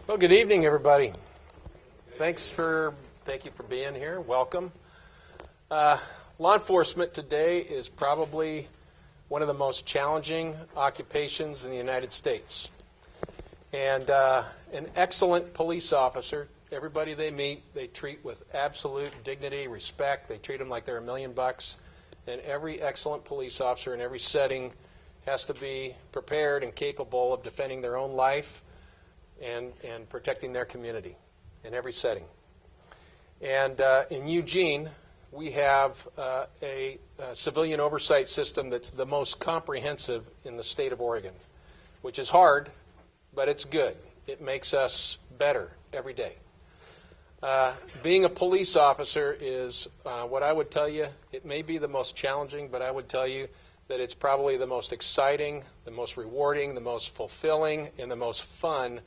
Well, good evening, everybody. Thank you for being here. Welcome. Law enforcement today is probably one of the most challenging occupations in the United States. And an excellent police officer, everybody they meet, they treat with absolute dignity, respect. They treat them like they're $1 million. And every excellent police officer in every setting has to be prepared and capable of defending their own life and protecting their community in every setting. And in Eugene, we have a civilian oversight system that's the most comprehensive in the state of Oregon, which is hard, but it's good. It makes us better every day. Being a police officer is what I would tell you, it may be the most challenging, but I would tell you that it's probably the most exciting, the most rewarding, the most fulfilling, and the most fun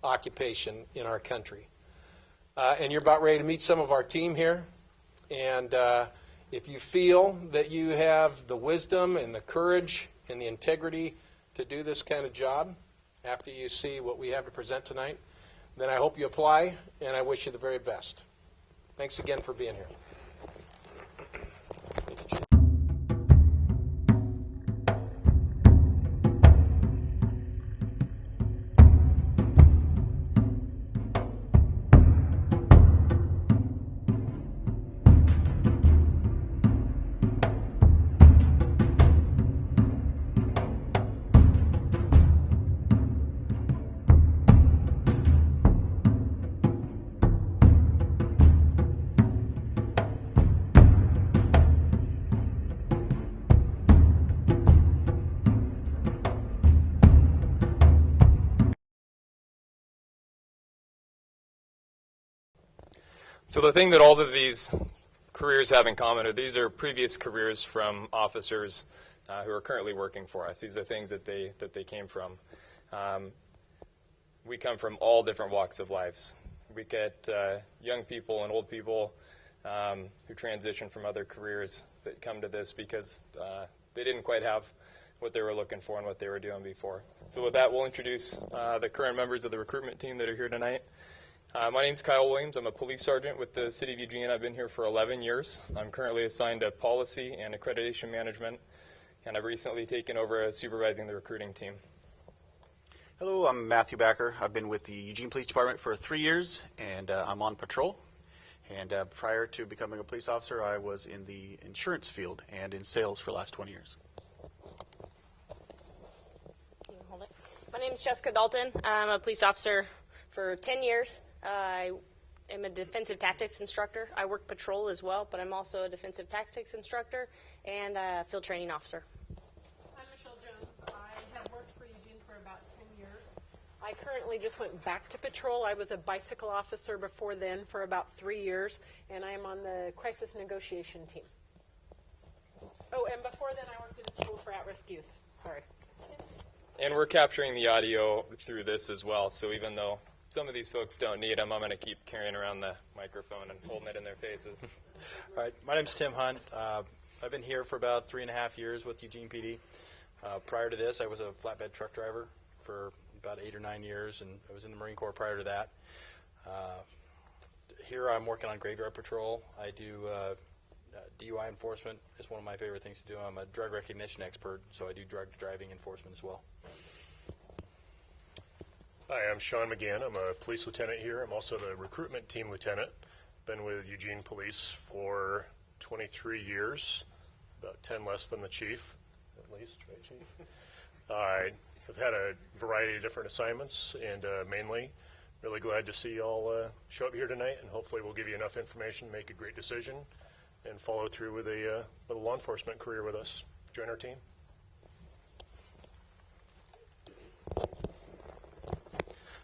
occupation in our country. And you're about ready to meet some of our team here. And if you feel that you have the wisdom and the courage and the integrity to do this kind of job after you see what we have to present tonight, then I hope you apply, and I wish you the very best. Thanks again for being here. So the thing that all of these careers have in common are these are previous careers from officers who are currently working for us. These are things that they came from. We come from all different walks of lives. We get young people and old people who transition from other careers that come to this because they didn't quite have what they were looking for and what they were doing before. So with that, we'll introduce the current members of the recruitment team that are here tonight. My name's Kyle Williams. I'm a police sergeant with the City of Eugene. I've been here for 11 years. I'm currently assigned to policy and accreditation management, and I've recently taken over supervising the recruiting team. Hello, I'm Matthew Backer. I've been with the Eugene Police Department for 3 years, and I'm on patrol. And prior to becoming a police officer, I was in the insurance field and in sales for the last 20 years. Hold it. My name is Jessica Dalton. I'm a police officer for 10 years. I am a defensive tactics instructor. I work patrol as well, but I'm also a defensive tactics instructor and a field training officer. I'm Michelle Jones. I have worked for Eugene for about 10 years. I currently just went back to patrol. I was a bicycle officer before then for about 3 years, and I am on the crisis negotiation team. Oh, and before then I worked at a school for at-risk youth. Sorry. And we're capturing the audio through this as well, so even though some of these folks don't need them, I'm going to keep carrying around the microphone and holding it in their faces. All right, my name's Tim Hunt. I've been here for about 3.5 years with Eugene PD. Prior to this, I was a flatbed truck driver for about 8 or 9 years, and I was in the Marine Corps prior to that. Here I'm working on graveyard patrol. I do DUI enforcement. It's one of my favorite things to do. I'm a drug recognition expert, so I do drug driving enforcement as well. Hi, I'm Sean McGann. I'm a police lieutenant here. I'm also the recruitment team lieutenant. Been with Eugene Police for 23 years, about 10 less than the chief, at least, right, Chief? I have had a variety of different assignments, and mainly really glad to see you all show up here tonight, and hopefully we'll give you enough information to make a great decision and follow through with a law enforcement career with us. Join our team.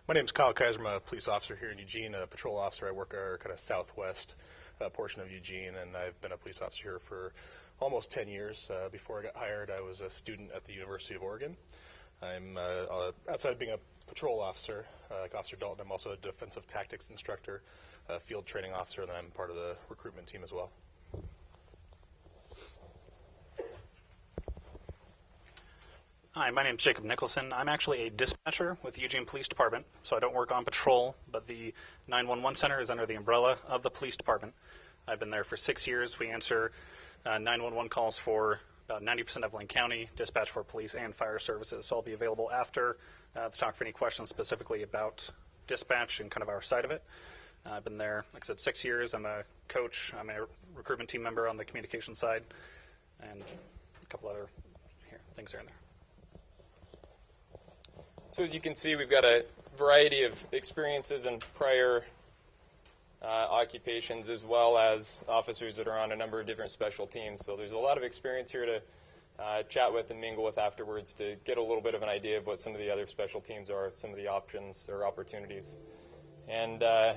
My name is Kyle Kaiser. I'm a police officer here in Eugene, a patrol officer. I work our kind of southwest portion of Eugene, and I've been a police officer here for almost 10 years. Before I got hired, I was a student at the University of Oregon. I'm outside of being a patrol officer, like Officer Dalton, I'm also a defensive tactics instructor, a field training officer, and I'm part of the recruitment team as well. Hi, my name is Jacob Nicholson. I'm actually a dispatcher with the Eugene Police Department, so I don't work on patrol, but the 911 center is under the umbrella of the police department. I've been there for 6 years. We answer 911 calls for about 90% of Lane County, dispatch for police and fire services. So I'll be available after to talk for any questions specifically about dispatch and kind of our side of it. I've been there, like I said, 6 years. I'm a coach. I'm a recruitment team member on the communication side, and a couple other things here and there. So as you can see, we've got a variety of experiences and prior occupations, as well as officers that are on a number of different special teams. So there's a lot of experience here to chat with and mingle with afterwards to get a little bit of an idea of what some of the other special teams are, some of the options or opportunities. And we're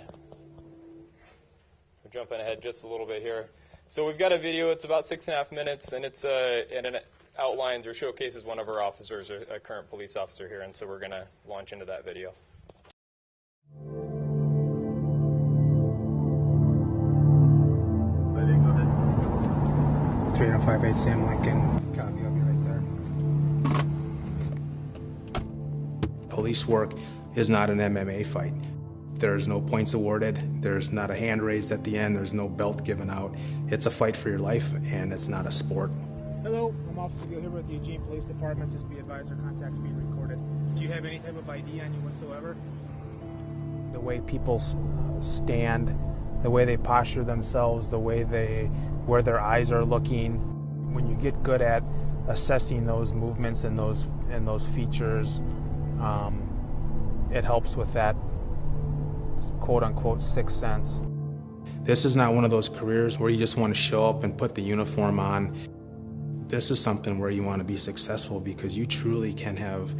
jumping ahead just a little bit here. So we've got a video. It's about 6.5 minutes, and it's and it outlines or showcases one of our officers, a current police officer here. And so we're going to launch into that video. Ready, go ahead. 3058 Sam Lincoln. Copy, I'll be right there. Police work is not an MMA fight. There's no points awarded. There's not a hand raised at the end. There's no belt given out. It's a fight for your life, and it's not a sport. Hello, I'm Officer Gill here with the Eugene Police Department. Just be advised, our contact's being recorded. Do you have any type of ID on you whatsoever? The way people stand, the way they posture themselves, the way where their eyes are looking. When you get good at assessing those movements and those features, it helps with that quote-unquote sixth sense. This is not one of those careers where you just want to show up and put the uniform on. This is something where you want to be successful because you truly can have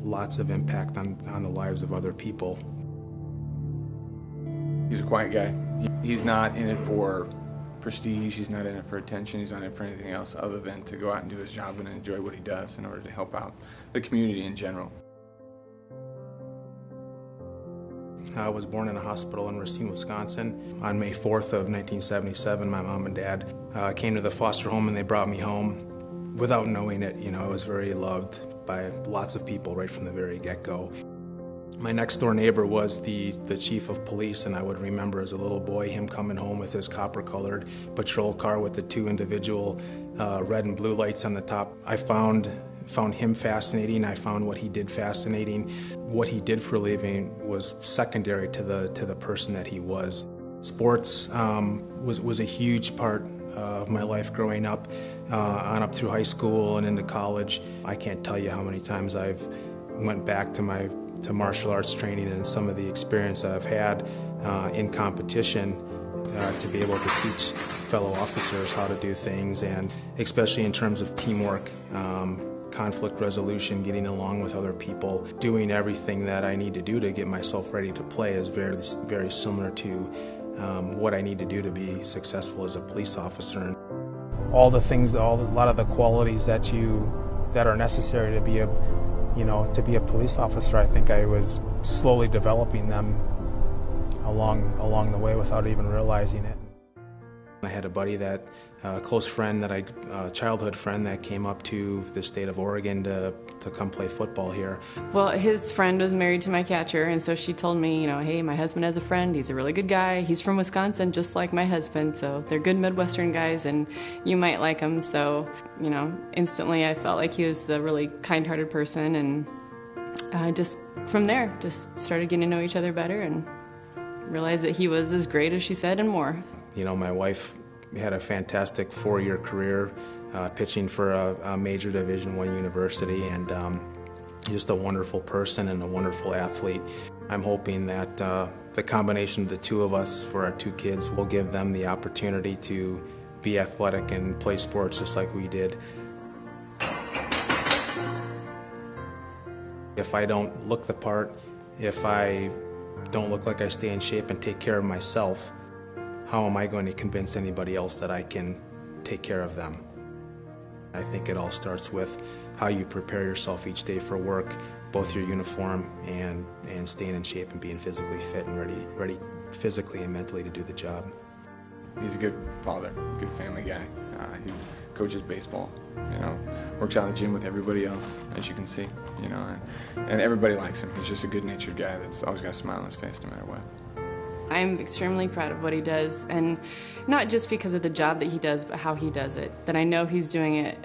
lots of impact on the lives of other people. He's a quiet guy. He's not in it for prestige, he's not in it for attention, he's not in it for anything else other than to go out and do his job and enjoy what he does in order to help out the community in general. I was born in a hospital in Racine, Wisconsin. On May 4th of 1977, my mom and dad came to the foster home and they brought me home. Without knowing it, I was very loved by lots of people right from the very get-go. My next door neighbor was the chief of police, and I would remember as a little boy him coming home with his copper-colored patrol car with the two individual red and blue lights on the top. I found him fascinating. I found what he did fascinating. What he did for a living was secondary to the person that he was. Sports was a huge part of my life growing up, on up through high school and into college. I can't tell you how many times I've went back to martial arts training and some of the experience that I've had in competition to be able to teach fellow officers how to do things, and especially in terms of teamwork, conflict resolution, getting along with other people, doing everything that I need to do to get myself ready to play is very, very similar to what I need to do to be successful as a police officer. All the things, a lot of the qualities that are necessary to be a police officer, I think I was slowly developing them along the way without even realizing it. I had a buddy a close friend a childhood friend that came up to the state of Oregon to come play football here. Well, his friend was married to my catcher, and so she told me, hey, my husband has a friend, he's a really good guy, he's from Wisconsin just like my husband, so they're good Midwestern guys and you might like him. So, instantly I felt like he was a really kind-hearted person, and just from there, just started getting to know each other better and realized that he was as great as she said and more. My wife had a fantastic 4-year career pitching for a major Division I university, and just a wonderful person and a wonderful athlete. I'm hoping that the combination of the two of us for our 2 kids will give them the opportunity to be athletic and play sports just like we did. If I don't look the part, if I don't look like I stay in shape and take care of myself, how am I going to convince anybody else that I can take care of them? I think it all starts with how you prepare yourself each day for work, both your uniform and staying in shape and being physically fit and ready physically and mentally to do the job. He's a good father, good family guy. He coaches baseball, works out in the gym with everybody else, as you can see, and everybody likes him. He's just a good-natured guy that's always got a smile on his face no matter what. I'm extremely proud of what he does, and not just because of the job that he does, but how he does it. That I know he's doing it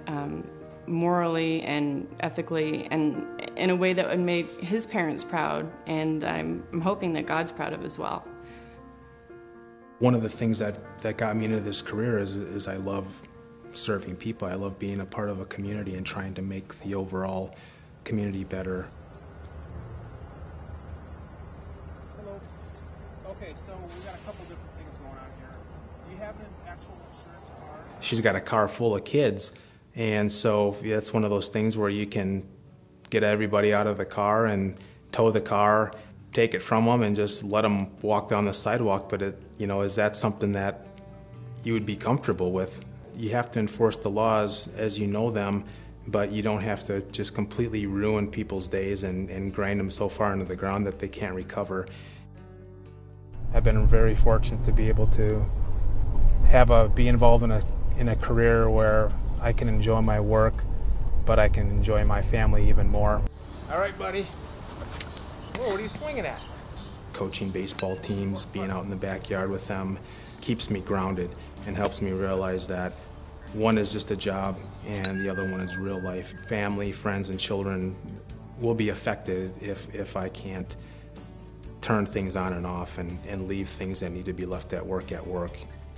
morally and ethically and in a way that would make his parents proud, and I'm hoping that God's proud of as well. One of the things that got me into this career is I love serving people. I love being a part of a community and trying to make the overall community better. Hello. Okay, so we got a couple different things going on here. Do you have an actual insurance car? She's got a car full of kids, and so it's one of those things where you can get everybody out of the car and tow the car, take it from them, and just let them walk down the sidewalk. But is that something that you would be comfortable with? You have to enforce the laws as you know them, but you don't have to just completely ruin people's days and grind them so far into the ground that they can't recover. I've been very fortunate to be able to be involved in a career where I can enjoy my work, but I can enjoy my family even more. All right, buddy. Whoa, what are you swinging at? Coaching baseball teams, being out in the backyard with them, keeps me grounded and helps me realize that one is just a job and the other one is real life. Family, friends, and children will be affected if I can't turn things on and off and leave things that need to be left at work.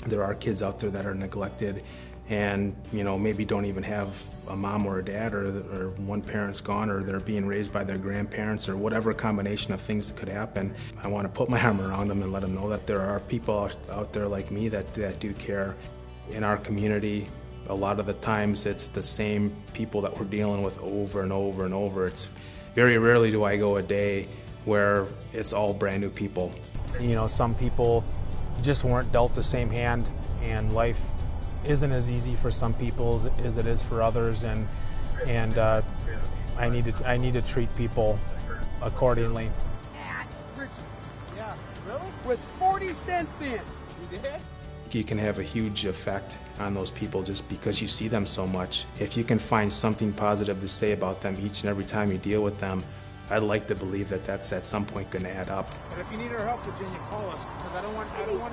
There are kids out there that are neglected and maybe don't even have a mom or a dad, or one parent's gone, or they're being raised by their grandparents, or whatever combination of things that could happen. I want to put my arm around them and let them know that there are people out there like me that do care. In our community, a lot of the times it's the same people that we're dealing with over and over and over. It's very rarely do I go a day where it's all brand new people. Some people just weren't dealt the same hand, and life isn't as easy for some people as it is for others, and I need to treat people accordingly. At Richards. Yeah, really? With 40 cents in. You did? You can have a huge effect on those people just because you see them so much. If you can find something positive to say about them each and every time you deal with them, I'd like to believe that that's at some point going to add up. But if you need our help, Virginia, call us, because I don't want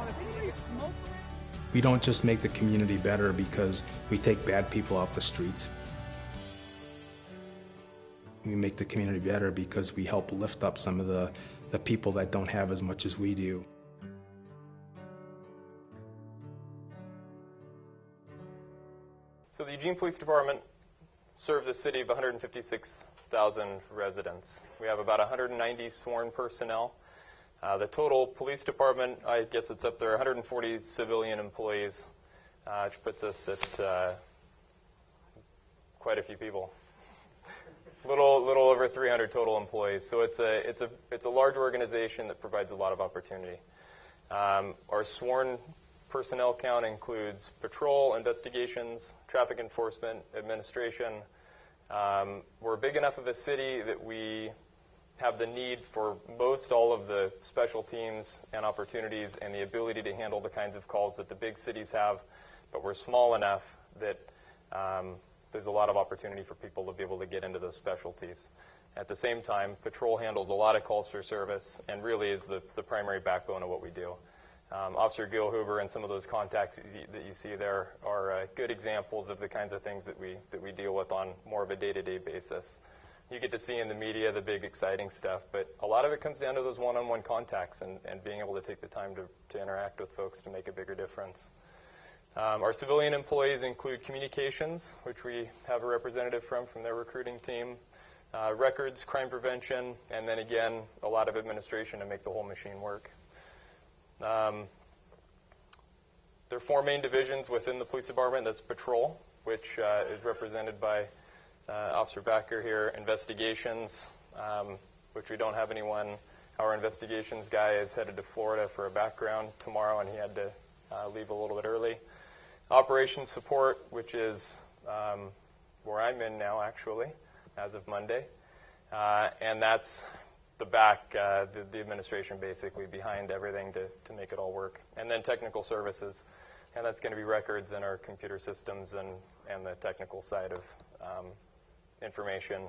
to see you. We don't just make the community better because we take bad people off the streets. We make the community better because we help lift up some of the people that don't have as much as we do. So the Eugene Police Department serves a city of 156,000 residents. We have about 190 sworn personnel. The total police department, I guess it's up there, 140 civilian employees, which puts us at quite a few people. Little over 300 total employees. So it's a large organization that provides a lot of opportunity. Our sworn personnel count includes patrol, investigations, traffic enforcement, administration. We're big enough of a city that we have the need for most all of the special teams and opportunities and the ability to handle the kinds of calls that the big cities have, but we're small enough that there's a lot of opportunity for people to be able to get into those specialties. At the same time, patrol handles a lot of calls for service and really is the primary backbone of what we do. Officer Gil Huber and some of those contacts that you see there are good examples of the kinds of things that we deal with on more of a day-to-day basis. You get to see in the media the big exciting stuff, but a lot of it comes down to those one-on-one contacts and being able to take the time to interact with folks to make a bigger difference. Our civilian employees include communications, which we have a representative from their recruiting team, records, crime prevention, and then again, a lot of administration to make the whole machine work. There are four main divisions within the police department. That's patrol, which is represented by Officer Backer here. Investigations, which we don't have anyone. Our investigations guy is headed to Florida for a background tomorrow, and he had to leave a little bit early. Operations support, which is where I'm in now, actually, as of Monday. And that's the back, the administration basically behind everything to make it all work. And then technical services. and that's going to be records in our computer systems and the technical side of information.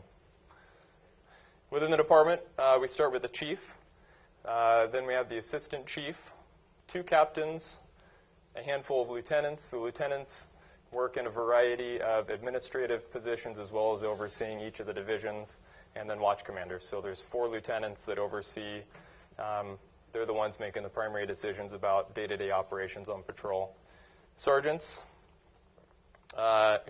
Within the department, we start with the chief. Then we have the assistant chief, 2 captains, a handful of lieutenants. The lieutenants work in a variety of administrative positions as well as overseeing each of the divisions, and then watch commanders. So there's 4 lieutenants that oversee. They're the ones making the primary decisions about day-to-day operations on patrol. Sergeants,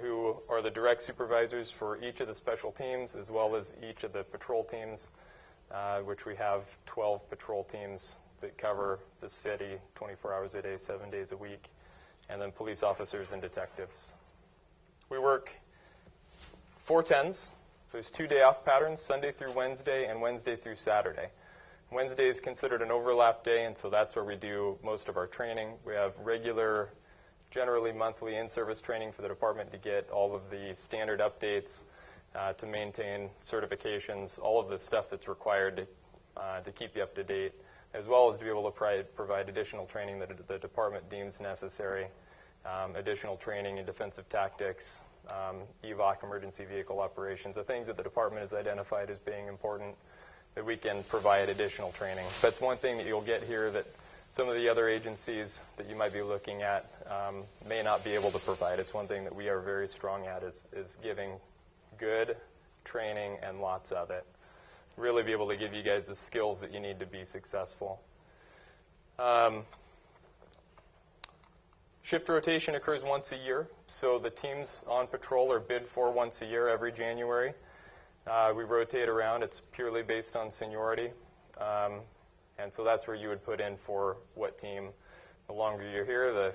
who are the direct supervisors for each of the special teams as well as each of the patrol teams, which we have 12 patrol teams that cover the city 24 hours a day, 7 days a week, and then police officers and detectives. We work 4-10s. There's 2 day-off patterns, Sunday through Wednesday and Wednesday through Saturday. Wednesday is considered an overlap day, and so that's where we do most of our training. We have regular, generally monthly in-service training for the department to get all of the standard updates, to maintain certifications, all of the stuff that's required to keep you up to date, as well as to be able to provide additional training that the department deems necessary, additional training in defensive tactics, EVOC, emergency vehicle operations, the things that the department has identified as being important, that we can provide additional training. That's one thing that you'll get here that some of the other agencies that you might be looking at may not be able to provide. It's one thing that we are very strong at is giving good training and lots of it. Really be able to give you guys the skills that you need to be successful. Shift rotation occurs once a year, so the teams on patrol are bid for once a year every January. We rotate around. It's purely based on seniority. And so that's where you would put in for what team. The longer you're here,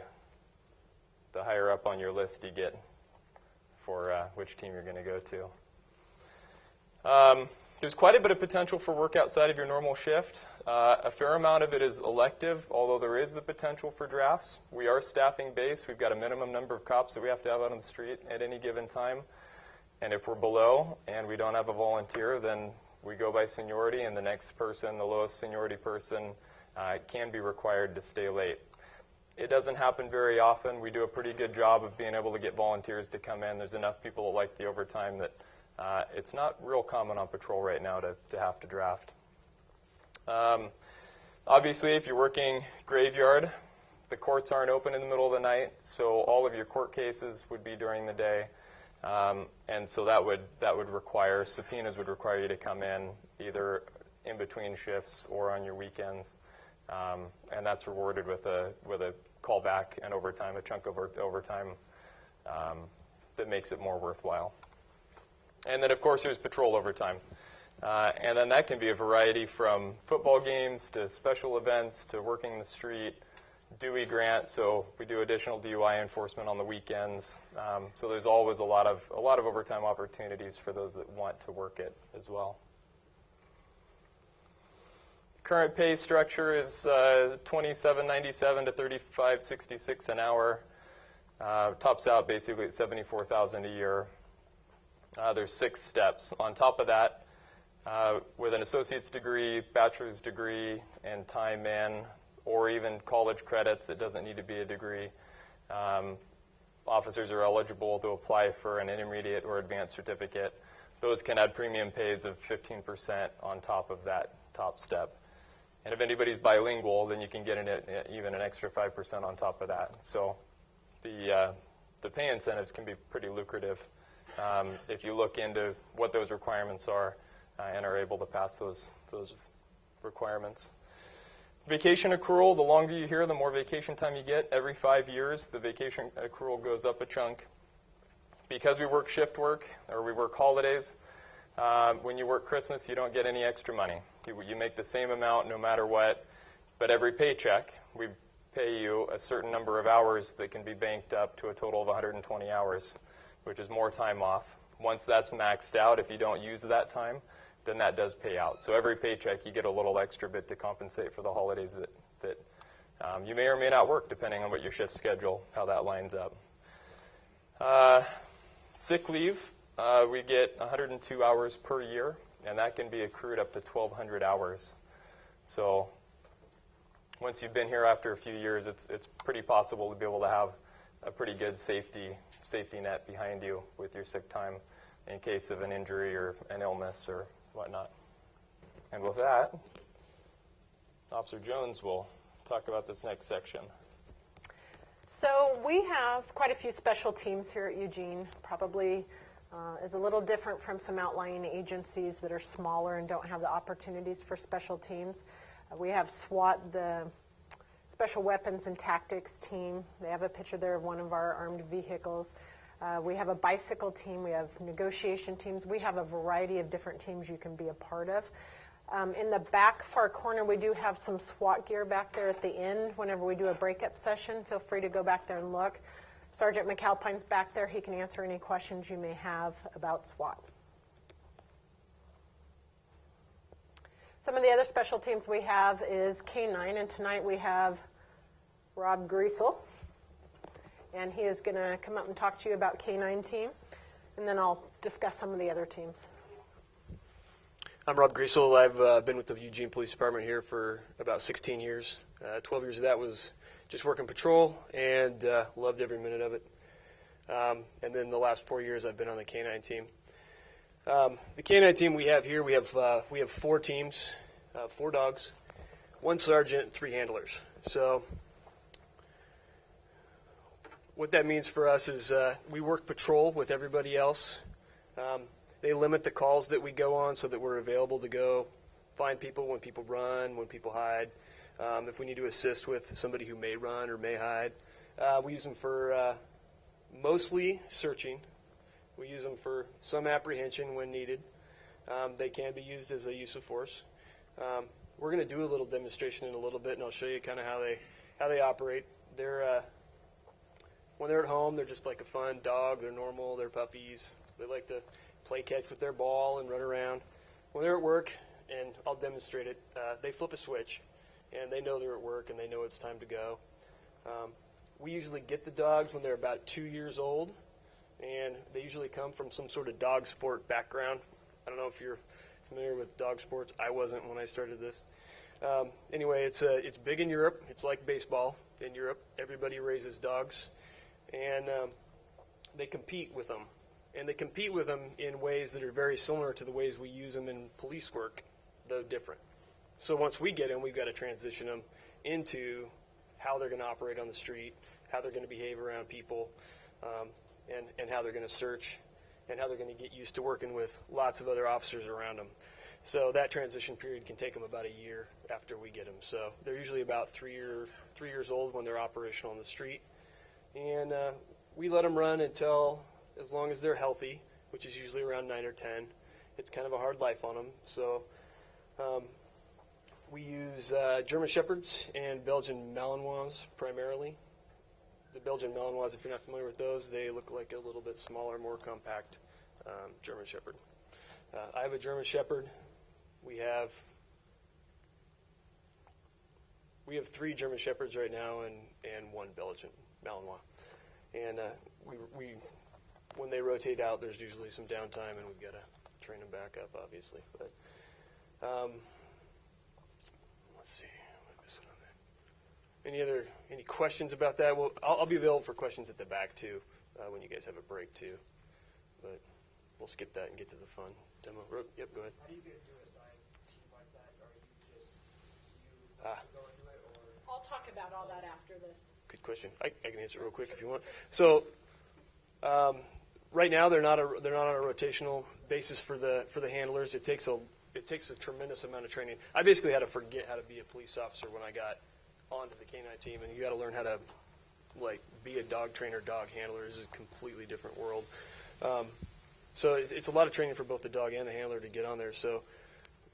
the higher up on your list you get for which team you're going to go to. There's quite a bit of potential for work outside of your normal shift. A fair amount of it is elective, although there is the potential for drafts. We are staffing based. We've got a minimum number of cops that we have to have out on the street at any given time. And if we're below and we don't have a volunteer, then we go by seniority, and the next person, the lowest seniority person, can be required to stay late. It doesn't happen very often. We do a pretty good job of being able to get volunteers to come in. There's enough people that like the overtime that it's not real common on patrol right now to have to draft. Obviously, if you're working graveyard, the courts aren't open in the middle of the night, so all of your court cases would be during the day. And so that would require, subpoenas would require you to come in either in between shifts or on your weekends. And that's rewarded with a callback and overtime, a chunk of overtime that makes it more worthwhile. And then, of course, there's patrol overtime. And then that can be a variety from football games to special events to working the street, Dewey grant, so we do additional DUI enforcement on the weekends. So there's always a lot of overtime opportunities for those that want to work it as well. Current pay structure is $27.97 to $35.66 an hour. Tops out basically at $74,000 a year. There's 6 steps. On top of that, with an associate's degree, bachelor's degree, and time in, or even college credits, it doesn't need to be a degree. Officers are eligible to apply for an intermediate or advanced certificate. Those can add premium pays of 15% on top of that top step. And if anybody's bilingual, then you can get even an extra 5% on top of that. So the pay incentives can be pretty lucrative if you look into what those requirements are and are able to pass those requirements. Vacation accrual, the longer you're here, the more vacation time you get. Every 5 years, the vacation accrual goes up a chunk. Because we work shift work, or we work holidays, when you work Christmas, you don't get any extra money. You make the same amount no matter what, but every paycheck, we pay you a certain number of hours that can be banked up to a total of 120 hours, which is more time off. Once that's maxed out, if you don't use that time, then that does pay out. So every paycheck, you get a little extra bit to compensate for the holidays that you may or may not work, depending on what your shift schedule, how that lines up. Sick leave, we get 102 hours per year, and that can be accrued up to 1,200 hours. So once you've been here after a few years, it's pretty possible to be able to have a pretty good safety net behind you with your sick time in case of an injury or an illness or whatnot. And with that, Officer Jones will talk about this next section. So we have quite a few special teams here at Eugene. Probably is a little different from some outlying agencies that are smaller and don't have the opportunities for special teams. We have SWAT, the Special Weapons and Tactics team. They have a picture there of one of our armed vehicles. We have a bicycle team. We have negotiation teams. We have a variety of different teams you can be a part of. In the back far corner, we do have some SWAT gear back there at the end. Whenever we do a breakup session, feel free to go back there and look. Sergeant McAlpine's back there. He can answer any questions you may have about SWAT. Some of the other special teams we have is K-9, and tonight we have Rob Greasel. And he is going to come up and talk to you about K-9 team, and then I'll discuss some of the other teams. I'm Rob Greasel. I've been with the Eugene Police Department here for about 16 years. 12 years of that was just working patrol, and loved every minute of it. And then the last 4 years I've been on the K-9 team. The K-9 team we have here, we have 4 teams, 4 dogs, 1 sergeant, 3 handlers. So what that means for us is we work patrol with everybody else. They limit the calls that we go on so that we're available to go find people when people run, when people hide. If we need to assist with somebody who may run or may hide. We use them for mostly searching. We use them for some apprehension when needed. They can be used as a use of force. We're going to do a little demonstration in a little bit, and I'll show you kind of how they operate. When they're at home, they're just like a fun dog. They're normal. They're puppies. They like to play catch with their ball and run around. When they're at work, and I'll demonstrate it, they flip a switch, and they know they're at work, and they know it's time to go. We usually get the dogs when they're about 2 years old, and they usually come from some sort of dog sport background. I don't know if you're familiar with dog sports. I wasn't when I started this. Anyway, it's big in Europe. It's like baseball in Europe. Everybody raises dogs, and they compete with them. And they compete with them in ways that are very similar to the ways we use them in police work, though different. So once we get them, we've got to transition them into how they're going to operate on the street, how they're going to behave around people, and how they're going to search, and how they're going to get used to working with lots of other officers around them. So that transition period can take them about a year after we get them. So they're usually about 3 years old when they're operational on the street. And we let them run until as long as they're healthy, which is usually around 9 or 10. It's kind of a hard life on them. So we use German Shepherds and Belgian Malinois primarily. The Belgian Malinois, if you're not familiar with those, they look like a little bit smaller, more compact German Shepherd. I have a German Shepherd. We have 3 German Shepherds right now and 1 Belgian Malinois. And we when they rotate out, there's usually some downtime, and we've got to train them back up, obviously. But let's see, what am I missing on that? Any questions about that? Well, I'll be available for questions at the back too when you guys have a break too. But we'll skip that and get to the fun demo. Yep, go ahead. How do you get to assign a team like that? Or you go into it, or? I'll talk about all that after this. Good question. I can answer it real quick if you want. So right now they're not on a rotational basis for the handlers. It takes a tremendous amount of training. I basically had to forget how to be a police officer when I got onto the K-9 team, and you got to learn how to be a dog trainer, dog handler. This is a completely different world. So it's a lot of training for both the dog and the handler to get on there. So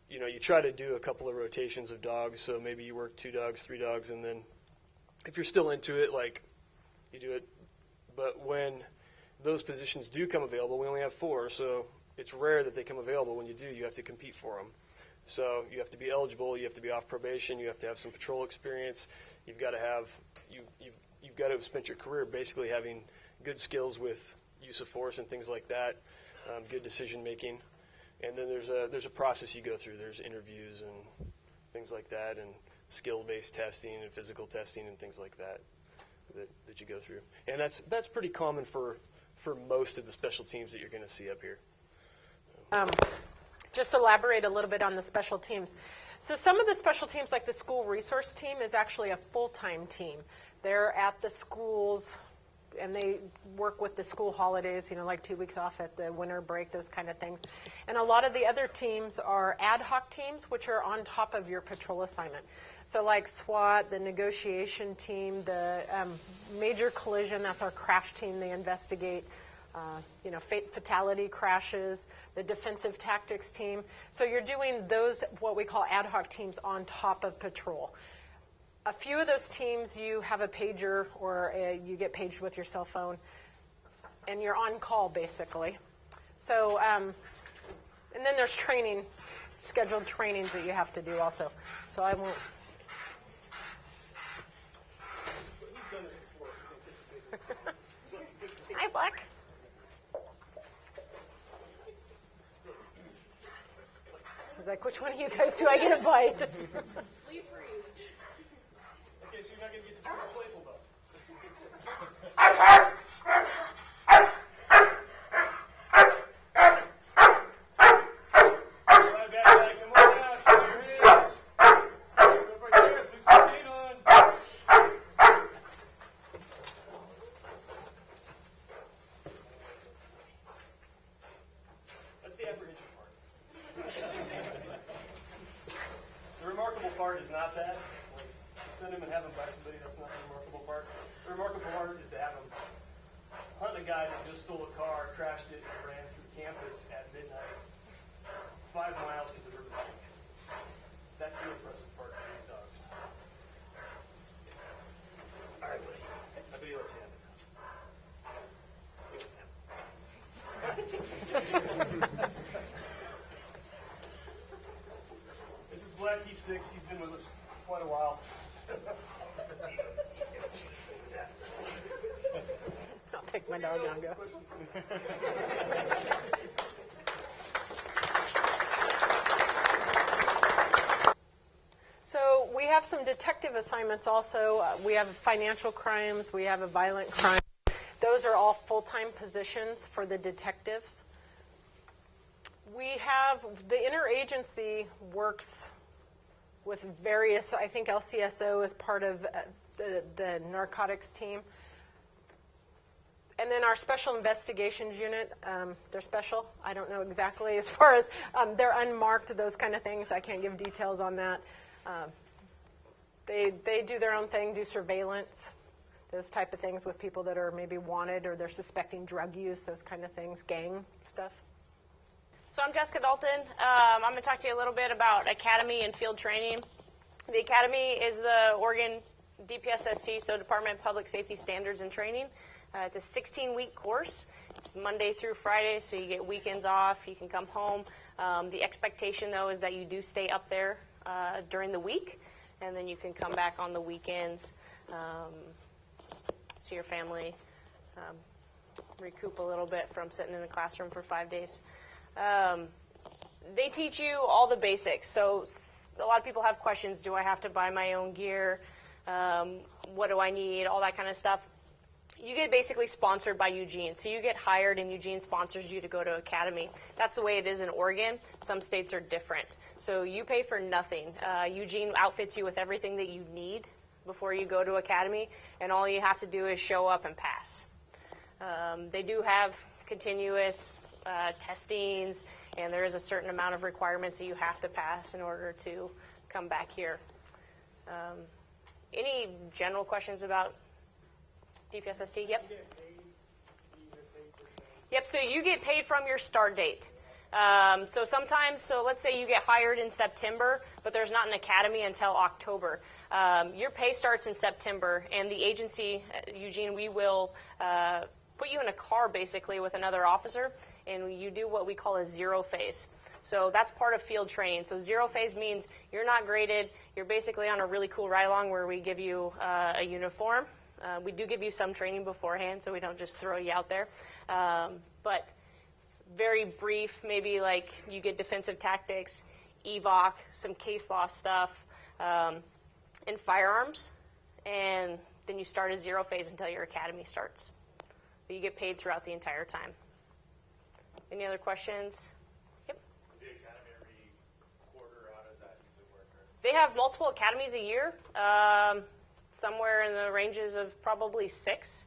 you try to do a couple of rotations of dogs. So maybe you work 2 dogs, 3 dogs, and then if you're still into it, you do it. But when those positions do come available, we only have 4, so it's rare that they come available. When you do, you have to compete for them. So you have to be eligible, you have to be off probation, you have to have some patrol experience. You've got to have you've got to have spent your career basically having good skills with use of force and things like that, good decision making. And then there's a process you go through. There's interviews and things like that, and skill-based testing and physical testing and things like that that you go through. And that's pretty common for most of the special teams that you're going to see up here. Just elaborate a little bit on the special teams. So some of the special teams, like the school resource team, is actually a full-time team. They're at the schools, and they work with the school holidays, like 2 weeks off at the winter break, those kind of things. And a lot of the other teams are ad hoc teams, which are on top of your patrol assignment. So like SWAT, the negotiation team, the major collision, that's our crash team. They investigate fatality crashes, the defensive tactics team. So you're doing those, what we call ad hoc teams, on top of patrol. A few of those teams, you have a pager or you get paged with your cell phone, and you're on call, basically. So, and then there's training, scheduled trainings that you have to do also. So I won't. Hi, Black. He's like, which one of you guys do I get a bite? Sleep free. Okay, so you're not going to get to super playful, though. That's the apprehension part. The remarkable part is not that. Like, send him and have him buy somebody, that's not the remarkable part. The remarkable part is to have him hunt a guy that just stole a car, crashed it, and ran through campus at midnight, 5 miles to the riverbank. That's the impressive part of these dogs. All right, buddy. I bet he lets you have it. This is Black. He's 6. He's been with us quite a while. I'll take my dog and go. So we have some detective assignments also. We have financial crimes. We have a violent crime. Those are all full-time positions for the detectives. We have, the interagency works with various, I think LCSO is part of the narcotics team. And then our special investigations unit, they're special. I don't know exactly as far as they're unmarked, those kind of things. I can't give details on that. They do their own thing, do surveillance, those type of things with people that are maybe wanted or they're suspecting drug use, those kind of things, gang stuff. So I'm Jessica Dalton. I'm going to talk to you a little bit about Academy and field training. The Academy is the Oregon DPSST, so Department of Public Safety Standards and Training. It's a 16-week course. It's Monday through Friday, so you get weekends off. You can come home. The expectation, though, is that you do stay up there during the week, and then you can come back on the weekends, see your family, recoup a little bit from sitting in the classroom for 5 days. They teach you all the basics. So a lot of people have questions. Do I have to buy my own gear? What do I need? All that kind of stuff. You get basically sponsored by Eugene. So you get hired and Eugene sponsors you to go to Academy. That's the way it is in Oregon. Some states are different. So you pay for nothing. Eugene outfits you with everything that you need before you go to Academy, and all you have to do is show up and pass. They do have continuous testings, and there is a certain amount of requirements that you have to pass in order to come back here. Any general questions about DPSST? Yep. Yep, so you get paid from your start date. So let's say you get hired in September, but there's not an academy until October. Your pay starts in September, and the agency, Eugene, we will put you in a car basically with another officer, and you do what we call a zero phase. So that's part of field training. So zero phase means you're not graded. You're basically on a really cool ride-along where we give you a uniform. We do give you some training beforehand, so we don't just throw you out there. But very brief, maybe like you get defensive tactics, EVOC, some case law stuff. in firearms, and then you start a 0 phase until your academy starts. But you get paid throughout the entire time. Any other questions? Yep. Is the academy every quarter? How does that usually work? They have multiple academies a year, somewhere in the ranges of probably 6.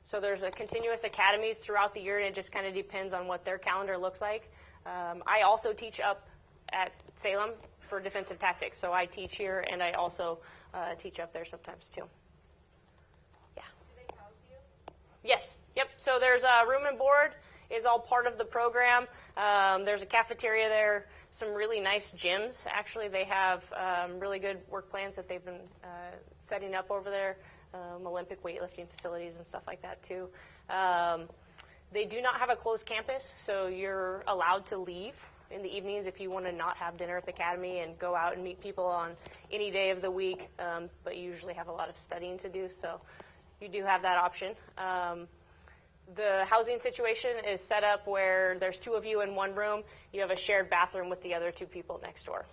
So there's a continuous academies throughout the year, and it just kind of depends on what their calendar looks like. I also teach up at Salem for defensive tactics, so I teach here, and I also teach up there sometimes too. Yeah. Do they house you? Yes. Yep. So there's a room and board is all part of the program. There's a cafeteria there, some really nice gyms. Actually, they have really good work plans that they've been setting up over there, Olympic weightlifting facilities and stuff like that too. They do not have a closed campus, so you're allowed to leave in the evenings if you want to not have dinner at the academy and go out and meet people on any day of the week, but you usually have a lot of studying to do, so you do have that option. The housing situation is set up where there's 2 of you in one room. You have a shared bathroom with the other 2 people next door.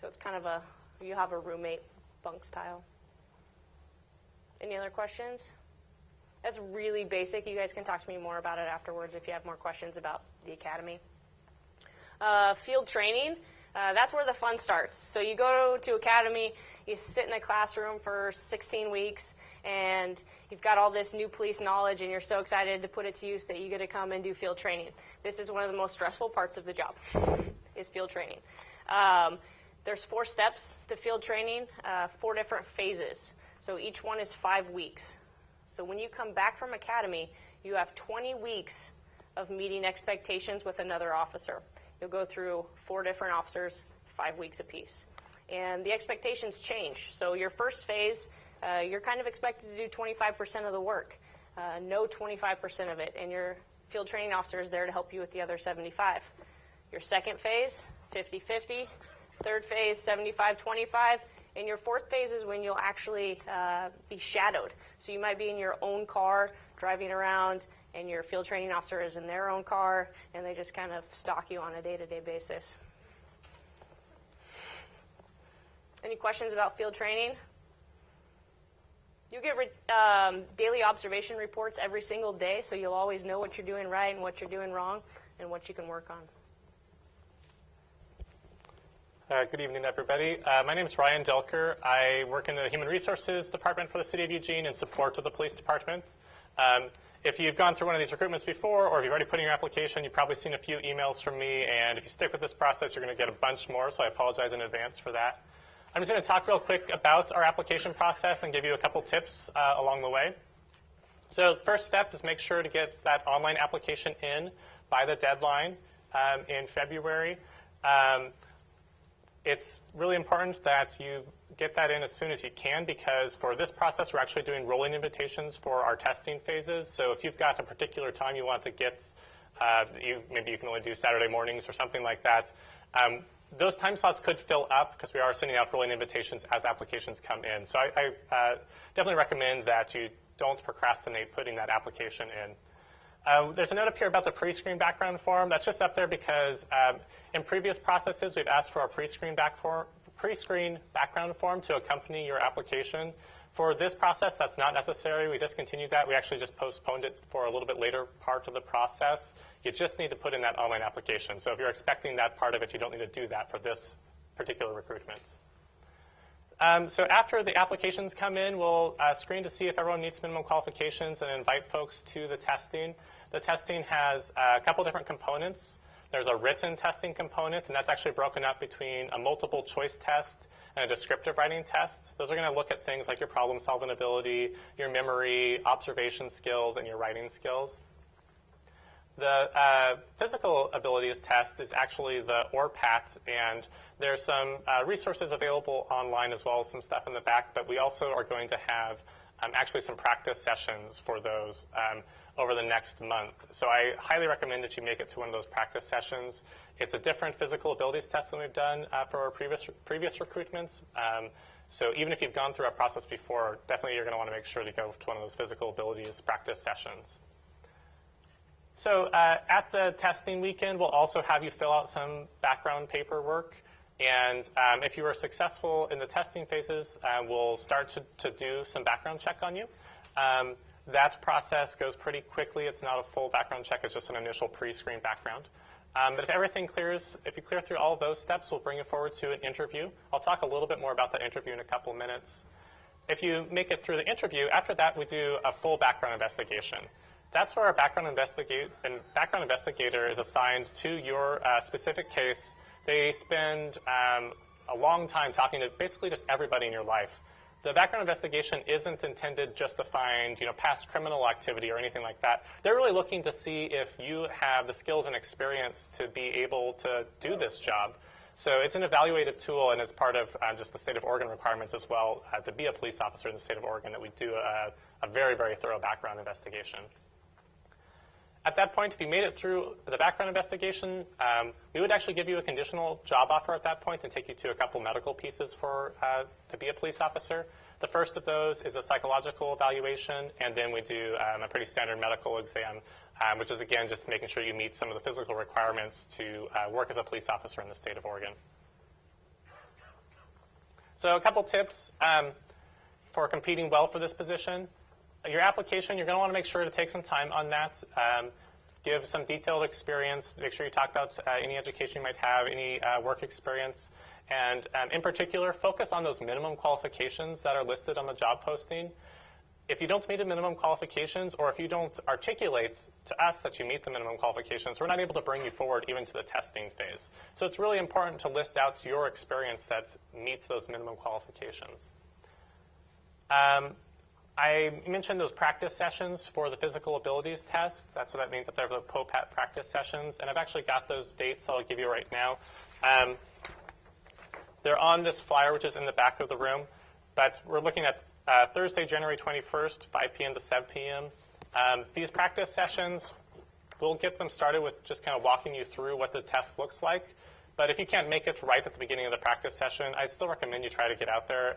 So it's kind of you have a roommate bunk style. Any other questions? That's really basic. You guys can talk to me more about it afterwards if you have more questions about the academy. Field training, that's where the fun starts. So you go to academy, you sit in a classroom for 16 weeks, and you've got all this new police knowledge, and you're so excited to put it to use that you get to come and do field training. This is one of the most stressful parts of the job, is field training. There's 4 steps to field training, 4 different phases. So each one is 5 weeks. So when you come back from academy, you have 20 weeks of meeting expectations with another officer. You'll go through 4 different officers, 5 weeks apiece. And the expectations change. So your first phase, you're kind of expected to do 25% of the work. No 25% of it. And your field training officer is there to help you with the other 75. Your second phase, 50-50. Third phase, 75-25. And your fourth phase is when you'll actually be shadowed. So you might be in your own car driving around, and your field training officer is in their own car, and they just kind of stalk you on a day-to-day basis. Any questions about field training? You get daily observation reports every single day, so you'll always know what you're doing right and what you're doing wrong and what you can work on. Good evening, everybody. My name is Ryan Delker. I work in the Human Resources Department for the City of Eugene in support of the Police Department. If you've gone through one of these recruitments before, or if you've already put in your application, you've probably seen a few emails from me, and if you stick with this process, you're going to get a bunch more, so I apologize in advance for that. I'm just going to talk real quick about our application process and give you a couple tips along the way. So the first step is make sure to get that online application in by the deadline in February. It's really important that you get that in as soon as you can, because for this process, we're actually doing rolling invitations for our testing phases. So if you've got a particular time you want to get, maybe you can only do Saturday mornings or something like that, those time slots could fill up because we are sending out rolling invitations as applications come in. So I definitely recommend that you don't procrastinate putting that application in. There's a note up here about the pre-screen background form. That's just up there because in previous processes, we've asked for a pre-screen background form to accompany your application. For this process, that's not necessary. We discontinued that. We actually just postponed it for a little bit later part of the process. You just need to put in that online application. So if you're expecting that part of it, you don't need to do that for this particular recruitment. So after the applications come in, we'll screen to see if everyone meets minimum qualifications and invite folks to the testing. The testing has a couple different components. There's a written testing component, and that's actually broken up between a multiple choice test and a descriptive writing test. Those are going to look at things like your problem-solving ability, your memory, observation skills, and your writing skills. The physical abilities test is actually the ORPAT, and there's some resources available online as well as some stuff in the back, but we also are going to have actually some practice sessions for those over the next month. So I highly recommend that you make it to one of those practice sessions. It's a different physical abilities test than we've done for our previous recruitments. So even if you've gone through our process before, definitely you're going to want to make sure to go to one of those physical abilities practice sessions. So at the testing weekend, we'll also have you fill out some background paperwork. And if you are successful in the testing phases, we'll start to do some background check on you. That process goes pretty quickly. It's not a full background check. It's just an initial pre-screen background. But if everything clears, if you clear through all of those steps, we'll bring you forward to an interview. I'll talk a little bit more about the interview in a couple of minutes. If you make it through the interview, after that, we do a full background investigation. That's where our background investigator is assigned to your specific case. They spend a long time talking to basically just everybody in your life. The background investigation isn't intended just to find, past criminal activity or anything like that. They're really looking to see if you have the skills and experience to be able to do this job. So it's an evaluative tool, and it's part of just the state of Oregon requirements as well to be a police officer in the state of Oregon, that we do a very, very thorough background investigation. At that point, if you made it through the background investigation, we would actually give you a conditional job offer at that point and take you to a couple medical pieces to be a police officer. The first of those is a psychological evaluation, and then we do a pretty standard medical exam, which is, again, just making sure you meet some of the physical requirements to work as a police officer in the state of Oregon. So a couple tips for competing well for this position. Your application, you're going to want to make sure to take some time on that. Give some detailed experience. Make sure you talk about any education you might have, any work experience. And in particular, focus on those minimum qualifications that are listed on the job posting. If you don't meet the minimum qualifications, or if you don't articulate to us that you meet the minimum qualifications, we're not able to bring you forward even to the testing phase. So it's really important to list out your experience that meets those minimum qualifications. I mentioned those practice sessions for the physical abilities test. That's what that means, that they're the POPAT practice sessions. And I've actually got those dates I'll give you right now. They're on this flyer, which is in the back of the room. But we're looking at Thursday, January 21st, 5 p.m. to 7 p.m. These practice sessions, we'll get them started with just kind of walking you through what the test looks like. But if you can't make it right at the beginning of the practice session, I still recommend you try to get out there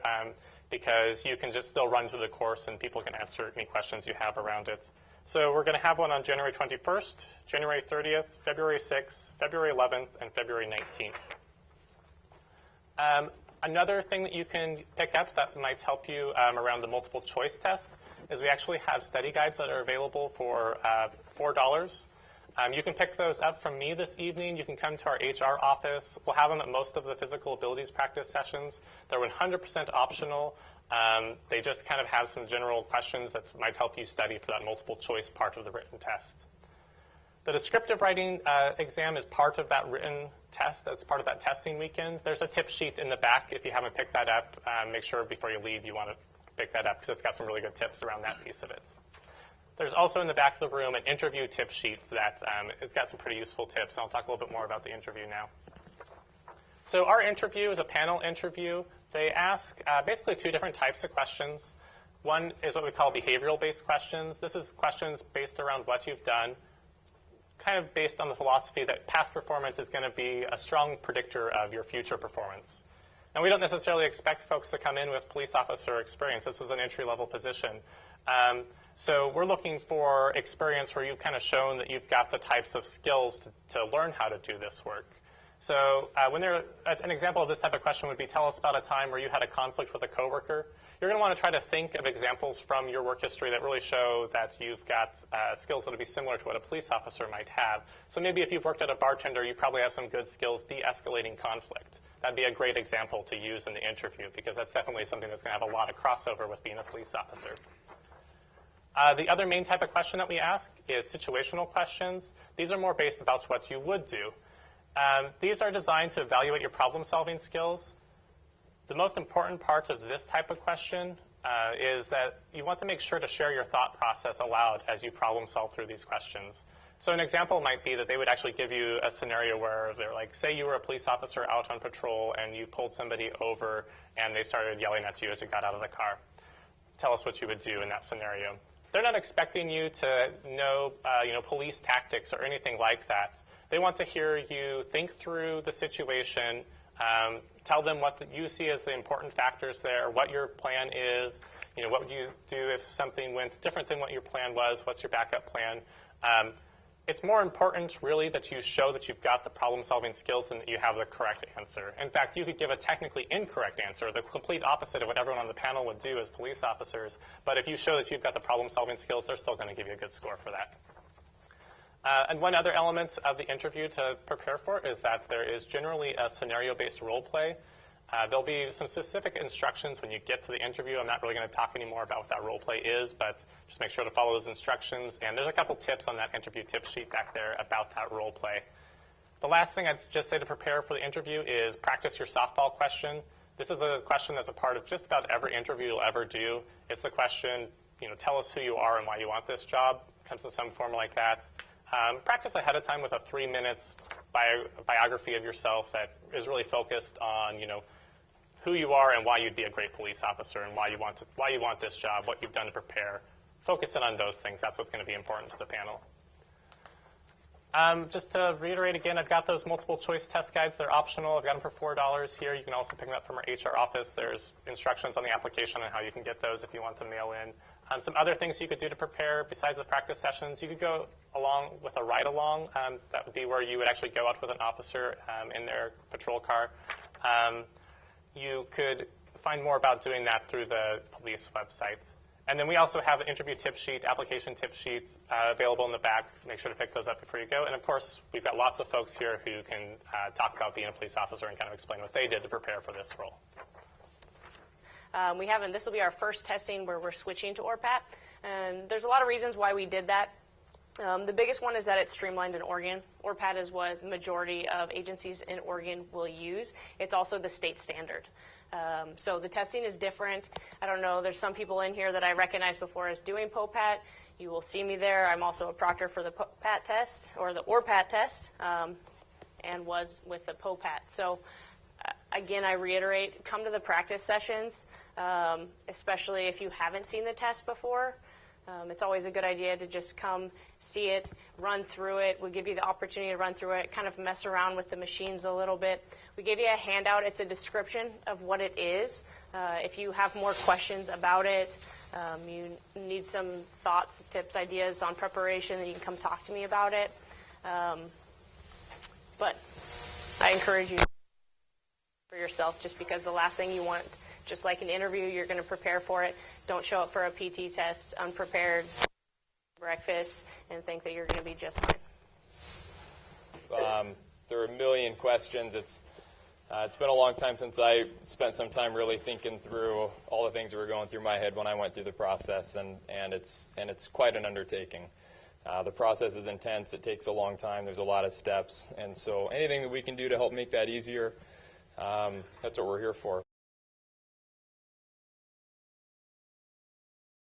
because you can just still run through the course and people can answer any questions you have around it. So we're going to have one on January 21st, January 30th, February 6th, February 11th, and February 19th. Another thing that you can pick up that might help you around the multiple choice test is we actually have study guides that are available for $4. You can pick those up from me this evening. You can come to our HR office. We'll have them at most of the physical abilities practice sessions. They're 100% optional. They just kind of have some general questions that might help you study for that multiple choice part of the written test. The descriptive writing exam is part of that written test. That's part of that testing weekend. There's a tip sheet in the back. If you haven't picked that up, make sure before you leave you want to pick that up because it's got some really good tips around that piece of it. There's also in the back of the room an interview tip sheet that has got some pretty useful tips. I'll talk a little bit more about the interview now. So our interview is a panel interview. They ask basically two different types of questions. One is what we call behavioral-based questions. This is questions based around what you've done, kind of based on the philosophy that past performance is going to be a strong predictor of your future performance. And we don't necessarily expect folks to come in with police officer experience. This is an entry-level position. So we're looking for experience where you've kind of shown that you've got the types of skills to learn how to do this work. So an example of this type of question would be, tell us about a time where you had a conflict with a coworker. You're going to want to try to think of examples from your work history that really show that you've got skills that would be similar to what a police officer might have. So maybe if you've worked at a bartender, you probably have some good skills de-escalating conflict. That'd be a great example to use in the interview because that's definitely something that's going to have a lot of crossover with being a police officer. The other main type of question that we ask is situational questions. These are more based about what you would do. These are designed to evaluate your problem-solving skills. The most important part of this type of question is that you want to make sure to share your thought process aloud as you problem-solve through these questions. So an example might be that they would actually give you a scenario where they're like, say you were a police officer out on patrol and you pulled somebody over and they started yelling at you as you got out of the car. Tell us what you would do in that scenario. They're not expecting you to know, police tactics or anything like that. They want to hear you think through the situation, tell them what you see as the important factors there, what your plan is, what would you do if something went different than what your plan was, what's your backup plan. it's more important, really, that you show that you've got the problem-solving skills than that you have the correct answer. In fact, you could give a technically incorrect answer, the complete opposite of what everyone on the panel would do as police officers. But if you show that you've got the problem-solving skills, they're still going to give you a good score for that. And one other element of the interview to prepare for is that there is generally a scenario-based role play. There'll be some specific instructions when you get to the interview. I'm not really going to talk anymore about what that role play is, but just make sure to follow those instructions. And there's a couple tips on that interview tip sheet back there about that role play. The last thing I'd just say to prepare for the interview is practice your softball question. This is a question that's a part of just about every interview you'll ever do. It's the question, tell us who you are and why you want this job. It comes in some form like that. Practice ahead of time with a 3 minutes biography of yourself that is really focused on, who you are and why you'd be a great police officer and why you want this job, what you've done to prepare. Focus in on those things. That's what's going to be important to the panel. Just to reiterate again, I've got those multiple choice test guides. They're optional. I've got them for $4 here. You can also pick them up from our HR office. There's instructions on the application on how you can get those if you want to mail in. Some other things you could do to prepare besides the practice sessions, you could go along with a ride-along. That would be where you would actually go out with an officer in their patrol car. You could find more about doing that through the police websites. And then we also have an interview tip sheet, application tip sheets available in the back. Make sure to pick those up before you go. And of course, we've got lots of folks here who can talk about being a police officer and kind of explain what they did to prepare for this role. This will be our first testing where we're switching to ORPAT. And there's a lot of reasons why we did that. The biggest one is that it's streamlined in Oregon. ORPAT is what the majority of agencies in Oregon will use. It's also the state standard. So the testing is different. I don't know, there's some people in here that I recognized before as doing POPAT. You will see me there. I'm also a proctor for the POPAT test, or the ORPAT test, and was with the POPAT. So again, I reiterate, come to the practice sessions, especially if you haven't seen the test before. It's always a good idea to just come, see it, run through it. We'll give you the opportunity to run through it, kind of mess around with the machines a little bit. We give you a handout. It's a description of what it is. If you have more questions about it, you need some thoughts, tips, ideas on preparation, then you can come talk to me about it. But I encourage you for yourself, just because the last thing you want, just like an interview, you're going to prepare for it. Don't show up for a PT test unprepared, breakfast, and think that you're going to be just fine. There are a million questions. It's been a long time since I spent some time really thinking through all the things that were going through my head when I went through the process, and it's quite an undertaking. The process is intense. It takes a long time. There's a lot of steps, and so anything that we can do to help make that easier, that's what we're here for.